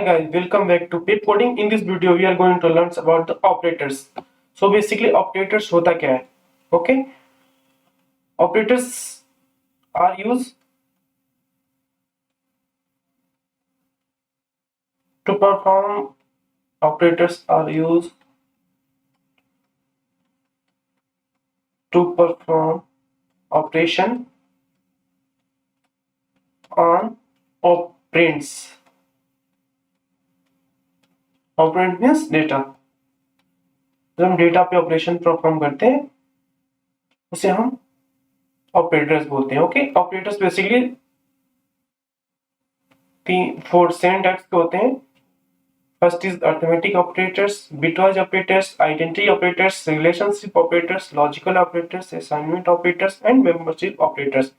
Hi guys, welcome back to Pip Coding. In this video, we are going to learn about the operators. So basically, operators होता क्या है? Okay, operators are used to perform. Operators are used to perform operation on operands. Operand means data. जब हम data पे operation perform करते हैं उसे हम ऑपरेटर्स बोलते हैं. ओके, ऑपरेटर्स बेसिकली 7 टाइप्स के होते हैं. First is arithmetic operators, bitwise operators, identity operators, relationship operators, logical operators, assignment operators and membership operators.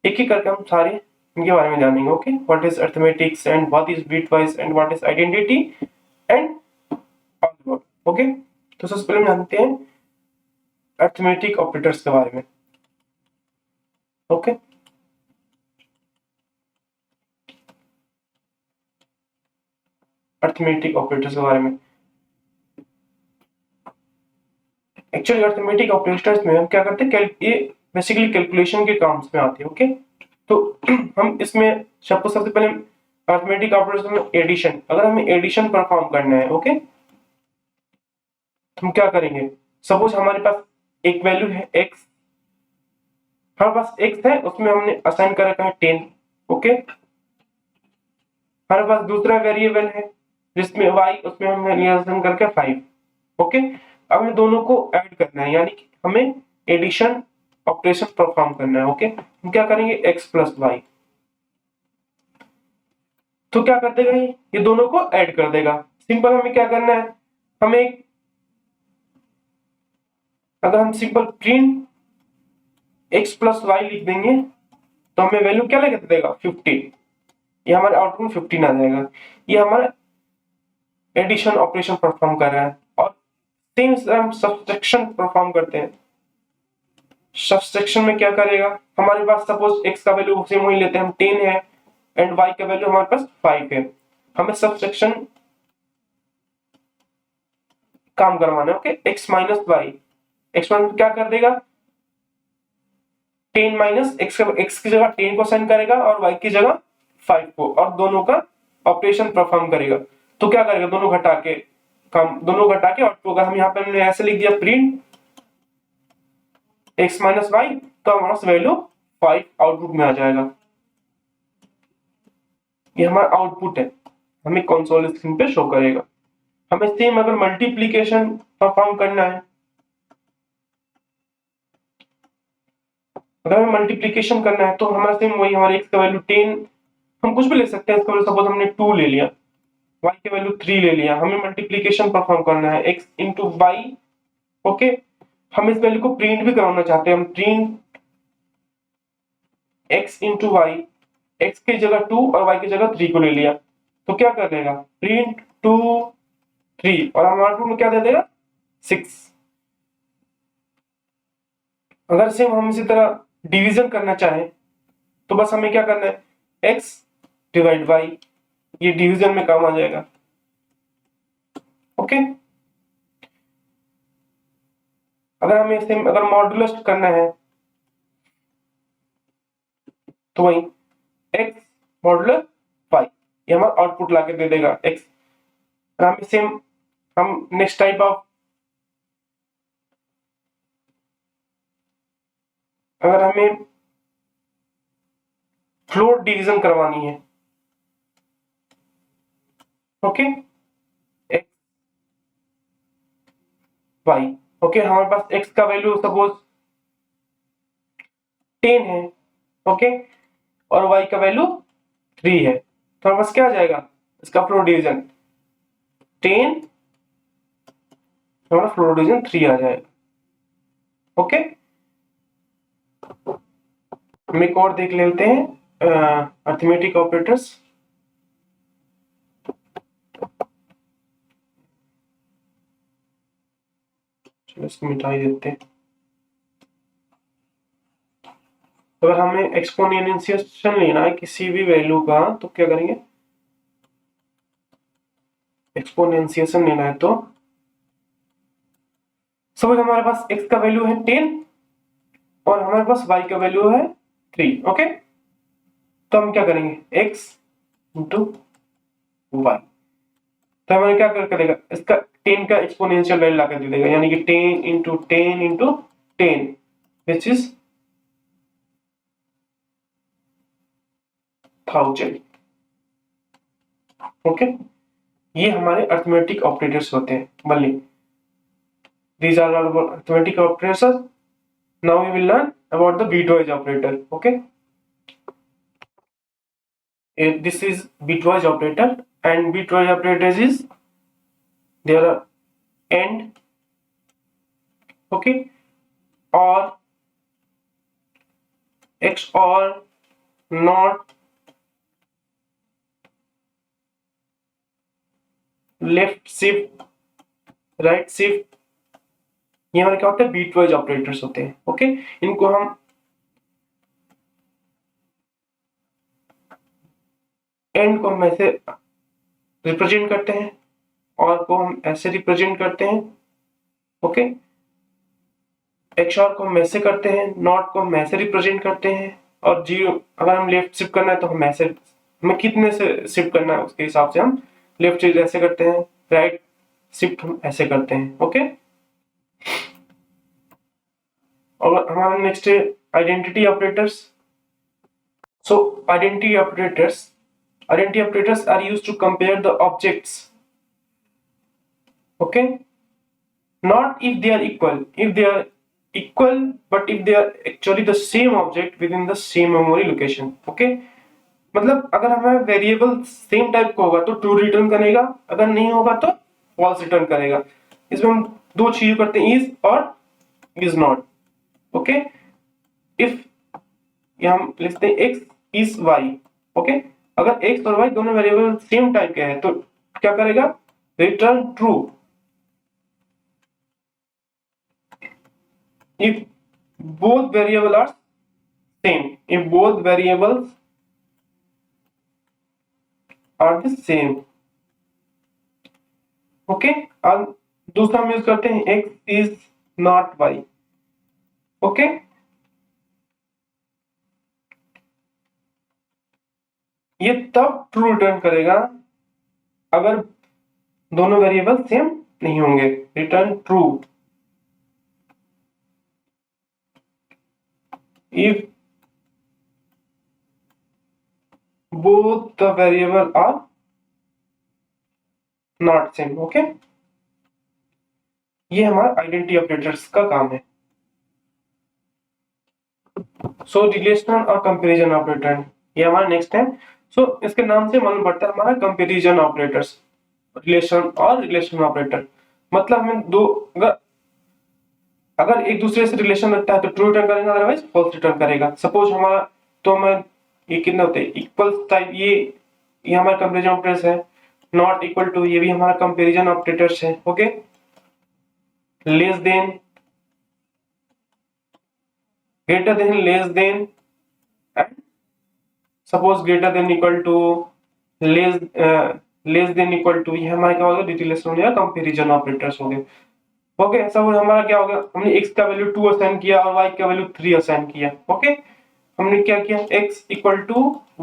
एक एक करके हम सारे इनके बारे में जानेंगे. Okay, what is arithmetics and what is bitwise and what is identity and all. Okay, तो सबसे पहले हम जानते हैं अरिथमेटिक ऑपरेटर्स के बारे में. ओके, अरिथमेटिक ऑपरेटर्स के बारे में. एक्चुअली अरिथमेटिक ऑपरेटर्स में हम क्या करते हैं, ये बेसिकली कैलकुलेशन के काम में आते हैं. ओके, तो हम इसमें सबसे पहले अरिथमेटिक ऑपरेटर्स में एडिशन, अगर हमें एडिशन परफॉर्म करना है, ओके, तो हम क्या करेंगे. सपोज हमारे पास एक वैल्यू है x, हमारे पास x है, उसमें हमने असाइन कर रखा है 10. ओके, हमारे पास दूसरा वेरिएबल है जिसमें y, उसमें हमने असाइन करके 5. ओके, अब हमें दोनों को ऐड करना है, यानी कि हमें एडिशन ऑपरेशन परफॉर्म करना है. ओके, हम क्या करेंगे, x प्लस वाई, तो क्या कर देगा, ये दोनों को ऐड कर देगा. सिंपल हमें क्या करना है, हमें अगर हम simple print x plus y लिख देंगे तो हमें वैल्यू क्या लेकर देगा, 15. ये हमारे आउटपुट 15 आ जाएगा. ये हमारा एडिशन ऑपरेशन परफॉर्म कर रहा है. और सेम हम सब्ट्रैक्शन परफॉर्म करते हैं. सब्ट्रैक्शन में क्या करेगा, हमारे पास सपोज x का वैल्यू सेम वही लेते हैं हम, 10 है, एंड y का वैल्यू हमारे पास 5 है. हमें सब्ट्रैक्शन काम करवाना है. Okay, x minus y, x minus क्या कर देगा, 10 माइनस x की जगह 10 को साइन करेगा और y की जगह 5 को, और दोनों का ऑपरेशन परफॉर्म करेगा. तो क्या करेगा, दोनों घटा के आउटपुट, अगर हम यहाँ पे हमने ऐसे लिख दिया प्रिंट x माइनस वाई, तो हमारा वैल्यू 5 आउटपुट में आ जाएगा. ये हमारा आउटपुट है, हमें कंसोल स्क्रीन पे शो करेगा. हमें सेम अगर मल्टीप्लीकेशन परफॉर्म करना है, अगर हमें मल्टीप्लीकेशन करना है तो हमारा सेम वही, हमारे x का वैल्यू 10, हम कुछ भी ले सकते हैं. इसका वैल्यू सपोज हमने 2 ले लिया, y के वैल्यू 3 ले लिया. हमें मल्टीप्लीकेशन परफॉर्म करना है, x इंटू वाई. ओके, हम इस वैल्यू को प्रिंट भी कराना चाहते हैं, हम print x into y, x की जगह 2 और y की जगह 3 को ले लिया. तो क्या कर देगा, प्रिंट 2 3, और हमारे आउटपुट में क्या दे देगा, 6. अगर सेम हम इसी तरह डिवीजन करना चाहें तो बस हमें क्या करना है, x डिवाइड y, ये डिवीजन में काम आ जाएगा. ओके, अगर हमें सेम अगर मॉड्यूलस करना है तो वही x मॉड्यूलस y, ये हमारा आउटपुट लाके दे देगा x. हम सेम हम नेक्स्ट टाइप ऑफ, अगर हमें फ्लोट डिवीजन करवानी है, ओके, x y. ओके, हमारे पास x का वैल्यू सपोज 10 है, ओके, और y का वैल्यू 3 है. तो हमारे पास क्या आ जाएगा, इसका फ्लोट डिवीजन 10, हमारा फ्लोट डिवीजन 3 आ जाएगा. ओके, हम एक और देख लेते हैं अरिथमेटिक ऑपरेटर्स. चलो इसको मिटा ही देते हैं. अगर हमें एक्सपोनेंशिएशन लेना है किसी भी वैल्यू का तो क्या करेंगे, एक्सपोनेंशिएशन लेना है तो सपोज हमारे पास x का वैल्यू है 10 और हमारे पास y का वैल्यू है 3, ओके। तो हम क्या करेंगे x इंटू वाई, तो हमें क्या कर करेगा इसका 10 का एक्सपोनेंशियल वैल्यू लाकर दे देगा, यानी कि 10 into 10 into 10 which is 1000, okay. ये हमारे अर्थमेटिक ऑपरेटर्स होते हैं बल्कि these are our arithmetic operators. Now we will learn about the bitwise operator, okay. This is bitwise operator, and bitwise operators is there are AND, okay, or XOR, NOT, left shift, right shift, ये हमारे क्या होते हैं बीटवाइज operators होते हैं, okay. इनको हम and को हम ऐसे रिप्रेजेंट करते हैं और को हम ऐसे रिप्रेजेंट करते हैं, ओके। एक्सओर को हम ऐसे करते हैं, नॉट को हम ऐसे रिप्रेजेंट करते हैं, और जीरो अगर हम लेफ्ट शिफ्ट करना है तो हम ऐसे, हमें कितने से शिफ्ट करना है उसके हिसाब से हम लेफ्ट शिफ्ट ऐसे करते हैं, राइट शिफ्ट हम ऐसे करते हैं, ओके। और हमारा नेक्स्ट है identity operators. So identity operators are used to compare the objects, okay, not if they are equal but if they are actually the same object within the same memory location, okay। मतलब अगर हमें variable same type का होगा तो true return करेगा, अगर नहीं होगा तो फॉल्स रिटर्न करेगा। इसमें हम दो चीज करते हैं, इज और इज नॉट, ओके। इफ यहां हम लिखते हैं x इज y, ओके। अगर x और y दोनों वेरिएबल सेम टाइप के हैं तो क्या करेगा, return true. if both variables are same, if both variables are the same, okay. अब दूसरा हम यूज करते हैं x is not y, okay. ये तब ट्रू रिटर्न करेगा अगर दोनों वेरिएबल सेम नहीं होंगे, return true. if both the variable are not same, okay. ये हमारा आइडेंटिटी ऑपरेटर्स का काम है। सो रिलेशनल और कंपैरिजन ऑपरेटर ये हमारा नेक्स्ट है। सो इसके नाम से मालूम पड़ता है हमारा कंपैरिजन ऑपरेटर्स, रिलेशन और रिलेशन ऑपरेटर। मतलब हमें दो अगर एक दूसरे से रिलेशन रखता है तो ट्रू रिटर्न करेगा, अदरवाइज फॉल्स रिटर्न करेगा। सपोज हमारा तो हमें ये कितने होते हैं इक्वल टाइप, ये हमारा कंपैरिजन ऑपरेटर्स है। नॉट इक्वल टू ये भी हमारा कंपैरिजन ऑपरेटर्स है, okay. Less than, greater than, less than, and suppose greater than equal to, less than equal to, ये हमारे क्या होगा रिलेशन हो गया, कंपैरिजन ऑपरेटर्स हो गए, ओके। सपोज हमारा क्या होगा, हमने x का वैल्यू 2 असाइन किया और y का वैल्यू 3 असाइन किया, ओके। हमने क्या किया x इक्वल टू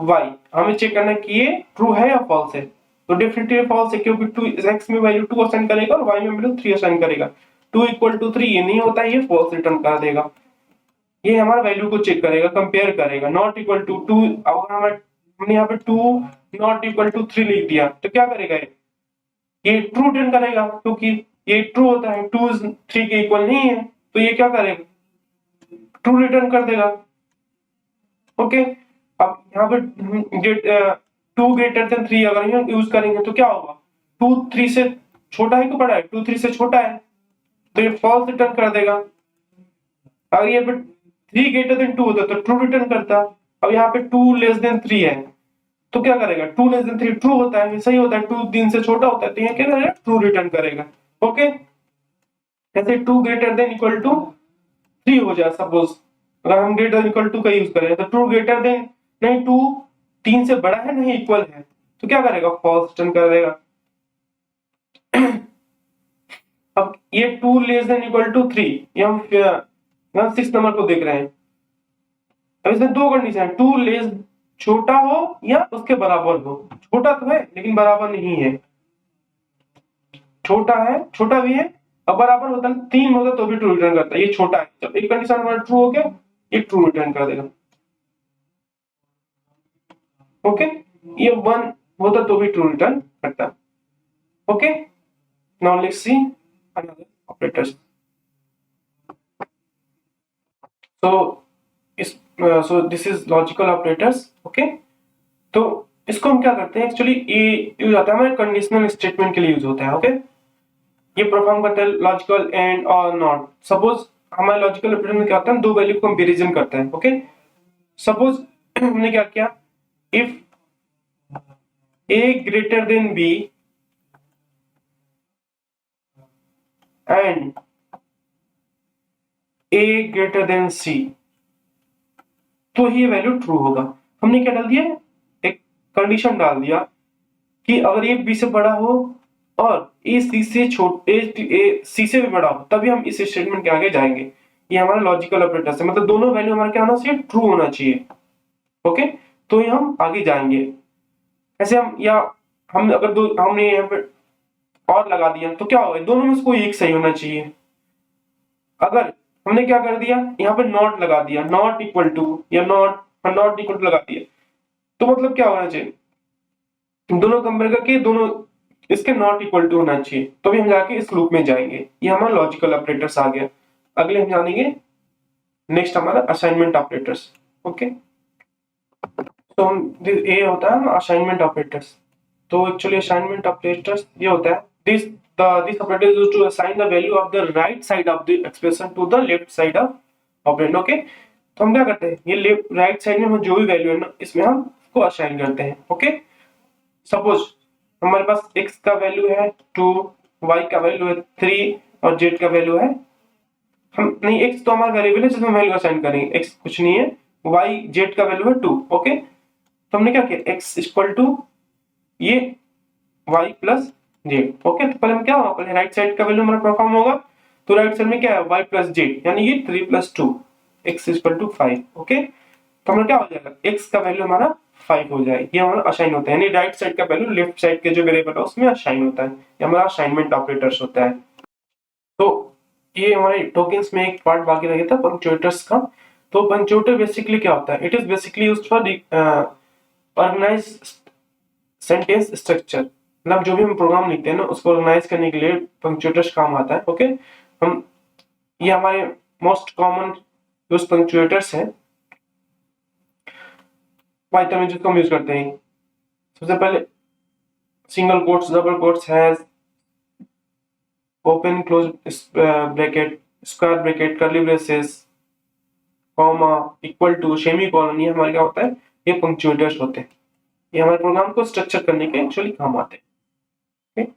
y, हमें चेक करना है कि ये ट्रू है या फॉल्स है, तो डेफिनेटली फॉल्स है क्योंकि 2 x में वैल्यू 2 असाइन करेगा और y में वैल्यू 3 असाइन करेगा। 2 इक्वल टू 3 ये नहीं होता है, ये फॉल्स रिटर्न कर देगा। ये हमारा वैल्यू को चेक करेगा, कंपेयर करेगा। नॉट इक्वल टू 2, अगर हमने यहाँ पे 2 नॉट इक्वल टू 3 लिख दिया तो क्या करेगा, ये ट्रू रिटर्न करेगा क्योंकि ये ट्रू होता है, 2 3 के इक्वल नहीं है, तो ये क्या करेगा ट्रू रिटर्न कर देगा, ओके। अब यहाँ पे 2 ग्रेटर देन 3 अगर हम यूज करेंगे तो क्या होगा, 2 3 से छोटा है कि बड़ा है, 2 3 से छोटा है तो ये फॉल्स रिटर्न कर देगा। अगर ये 3 ग्रेटर देन 2 होता तो ट्रू रिटर्न करता। अब यहाँ पे 2 लेस देन 3 है तो क्या करेगा, 2 लेस देन 3 ट्रू होता है, सही होता है, 2 3 से छोटा होता है तो ये क्या करेगा ट्रू रिटर्न करेगा, ओके। ऐसे 2 ग्रेटर देन इक्वल टू 3 हो जाए, सपोज अगर हम ग्रेटर देन इक्वल टू का यूज करें तो ट्रू ग्रेटर देन, नहीं 2 3 से बड़ा है नहीं इक्वल है तो क्या करेगा फॉल्स रिटर्न कर देगा। अब ये 2 लेस देन इक्वल टू 3, ये हम यहाँ 6 नंबर को देख रहे हैं। अब इसमें दो कंडीशन है, 2 लेस छोटा हो या उसके बराबर हो। छोटा तो है लेकिन बराबर नहीं है, छोटा है, छोटा भी है और बराबर होता है 3 होता तो भी ट्रू रिटर्न करता है। ये छोटा है, जब एक कंडीशन हमारा ट्रू हो गया ये ट्रू रिटर्न कर देगा। ओके, ये 1 होता तो भी ट्रू रिटर्न करता है। Okay, now let's see another operators. So this is logical operators. Okay, तो इसको हम क्या करते हैं, एक्चुअली ये यूज होता है हमारे कंडीशनल स्टेटमेंट के लिए यूज होता है। ओके, ये परफॉर्म करता है लॉजिकल एंड और नॉट। सपोज हमारे लॉजिकल ऑपरेटर में क्या होता है, दो वैल्यू को कंपैरिजन करता है। ओके, सपोज हमने क्या किया, if a greater than b and a greater than c, तो ये वैल्यू ट्रू होगा। हमने क्या डाल दिया, एक कंडीशन डाल दिया कि अगर ये b से बड़ा हो और a c से c से भी बड़ा हो तभी हम इस स्टेटमेंट के आगे जाएंगे। ये हमारा लॉजिकल ऑपरेटर है, मतलब दोनों वैल्यू हमारा क्या होना चाहिए, ट्रू होना चाहिए। ओके, तो ये हम आगे जाएंगे। ऐसे हम, या हम अगर दो हमने यहाँ पे और लगा दिया तो क्या होगा, दोनों में से कोई एक सही होना चाहिए। अगर हमने क्या कर दिया, यहाँ पे नॉट लगा दिया, नॉट इक्वल टू या नॉट इक्वल टू लगा दिया, तो मतलब क्या होना चाहिए, दोनों कंपेयर करके दोनों इसके नॉट इक्वल टू होना चाहिए, तो भी हम जाके इस लूप में जाएंगे। ये हमारा लॉजिकल ऑपरेटर्स आ गया। अगले हम जानेंगे नेक्स्ट हमारा असाइनमेंट ऑपरेटर्स। ओके, तो ये होता है असाइनमेंट ऑपरेटर्स। तो एक्चुअली असाइनमेंट ऑपरेटर्स ये होता है, this operator is used to assign the value of the right side of the expression to the left side of operand. Okay, तो हम क्या करते हैं, ये लेफ्ट राइट साइड में हम जो भी वैल्यू है ना इसमें हम उसको असाइन करते हैं। ओके, सपोज हमारे पास x का वैल्यू है 2, y का वैल्यू है 3 और z का वैल्यू है, हम नहीं, x तो हमारा वेरिएबल है जिसमें वैल्यू असाइन करेंगे, x कुछ नहीं है, y z का वैल्यू है 2। ओके, तो हमने क्या किया, x इक्वल टू ये y प्लस जेड। ओके, तो पहले हम क्या होगा, पहले राइट साइड का वैल्यू हमारा परफॉर्म होगा, तो राइट साइड में क्या है, y प्लस जेड, यानी ये 3 plus 2 x equal to 5। Okay, तो हमारा क्या हो जाएगा, x का वैल्यू हमारा 5 हो जाएगा। ये हमारा असाइन होता है, यानी राइट साइड का वैल्यू लेफ्ट साइड के जो वेरिएबल है उसमें असाइन होता है। ये हमारा असाइनमेंट ऑपरेटर्स होता है। तो ये हमारे टोकन्स में एक पार्ट बाकी रह गया था पंक्चुएटर्स का। तो पंक्चुएटर बेसिकली क्या होता है, it is basically used for organise sentence structure, मतलब जो भी हम प्रोग्राम लिखते हैं ना उसको ऑर्गेनाइज करने के लिए पंक्चुएटर्स काम आता है। ओके, हम ये हमारे मोस्ट कॉमन यूज पंक्चुएटर्स हैं पाइथन में जिसको हम यूज करते हैं। सबसे पहले single quotes, double quotes, hash, open close bracket, square bracket, curly braces, comma, equal to, semicolon, ये हमारे क्या होता है, ये पंक्चुएटर्स होते हैं। ये हमारे प्रोग्राम को स्ट्रक्चर करने के एक्चुअली काम आते हैं। Okay?